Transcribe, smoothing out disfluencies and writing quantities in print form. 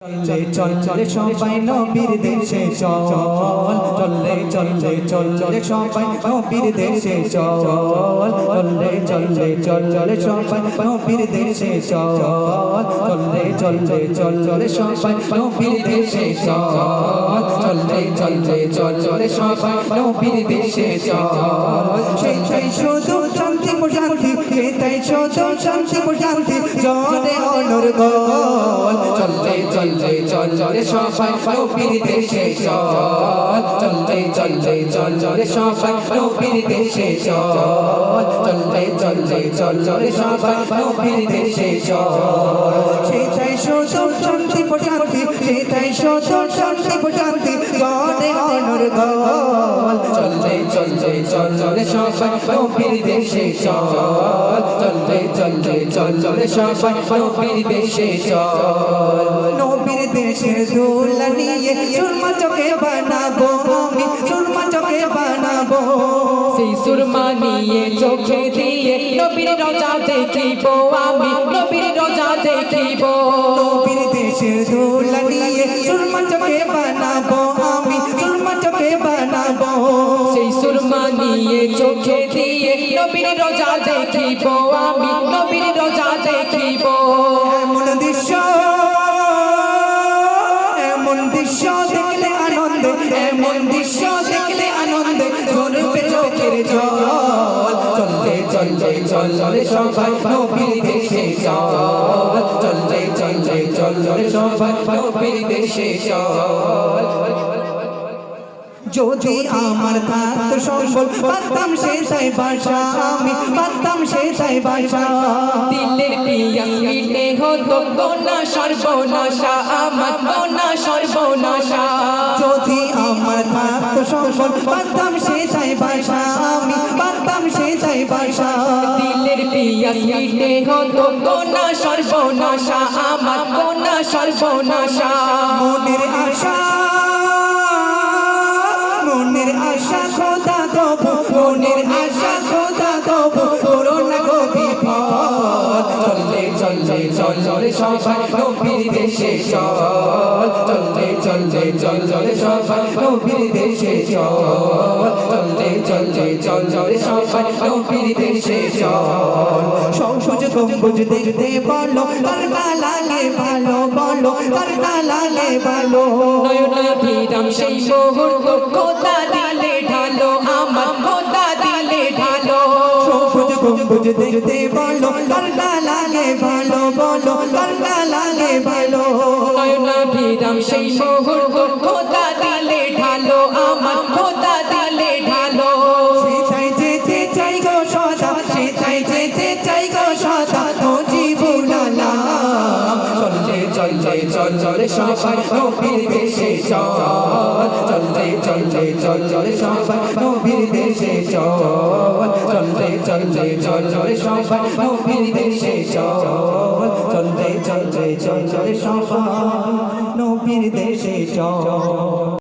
চলে চলে সবাই নবীর দেশে চল চলে চলে চলে সবাই নবীর দেশে চল চলে চলে সবাই নবীর দেশে চল চলে সবাই নবীর দেশে চল চলে সবাই নবীর দেশে চল সেই শুধু শান্তি প্রশান্তি তাই শুধু শান্তি প্রশান্তি জনে অনর গোল চলে সবাই নবীর দেশে চল চলে সবাই নবীর দেশে চল চলে সবাই নবীর দেশে চল সেটাই শুধু শান্তি প্রশান্তি সেটাই শুধু শান্তি প্রশান্তি জনে অনর গোল চলে সবাই নবীর দেশে চল চলে সবাই নবীর দেশে চল নবীর দেশের দোলা নিয়ে সুরমা চোখে বানাবো আমি সুরমা চোখে বানাবো সেই সুরমা নিয়ে চোখে দিয়ে নবীর রোজা দেখিব আমি নবীর রোজা দেখিব নবীর দেশের দোলা নিয়ে সুরমা চোখে বানাবো আমি সুরমা চোখে বানাবো সেই সুরমা নিয়ে চোখে দিয়ে নবীর রোজা দেখিব আমি নবীর রোজা দেখিব এমন দৃশ্য দেখলে আনন্দ এমন দৃশ্য দেখলে আনন্দ ঝরবে চোখের জল চলে সবাই নবীর দেশে চল চলে সবাই নবীর দেশে চল যদি আমার থাকতো সম্বল পারতাম সেটাই বাসা আমি পারতাম সেটাই বাসা দিলের পিয়াস মিটে হতো গোনা সর্বনাশা আমার গোনা সর্বনাশা যদি আমার থাকতো সম্বল পারতাম সেটাই বাসা আমি পারতাম সেটাই বাসা দিলের পিয়াস মিটে হতো গোনা সর্বনাশা আমার গোনা সর্বনাশা মনের আশা খোদা দেবো মনের আশা খোদা দেবো করোনা গভীর পথ চলে সবাই নবীর দেশে চল চলে সবাই নবীর দেশে চল চলে সবাই নবীর দেশে চল সবুজ গম্বুজ দেখতে বলো তার না লাগে ভালো বলো তার না লাগে ভালো নয়নাভিরাম সেই মুহূর্ত খোদা দিলে ঢালো আমার খোদা দিলে ঢালো সবুজ গম্বুজ দেখতে বলো তার না লাগে ভালো বলো তার না লাগে ভালো নয়নাভিরাম সেই মুহূর্ত খোদা দিলে ঢালো আমার খোদা দিলে ঢালো সেটাই যেতে চাই গো সদা সেটাই যেতে চাই গো সদা ও জীবনালা চলে সবাই নবীর দেশে চল চলে সবাই নবীর দেশে চল চলে সবাই নবীর দেশে চল চলে সবাই নবীর দেশে চল।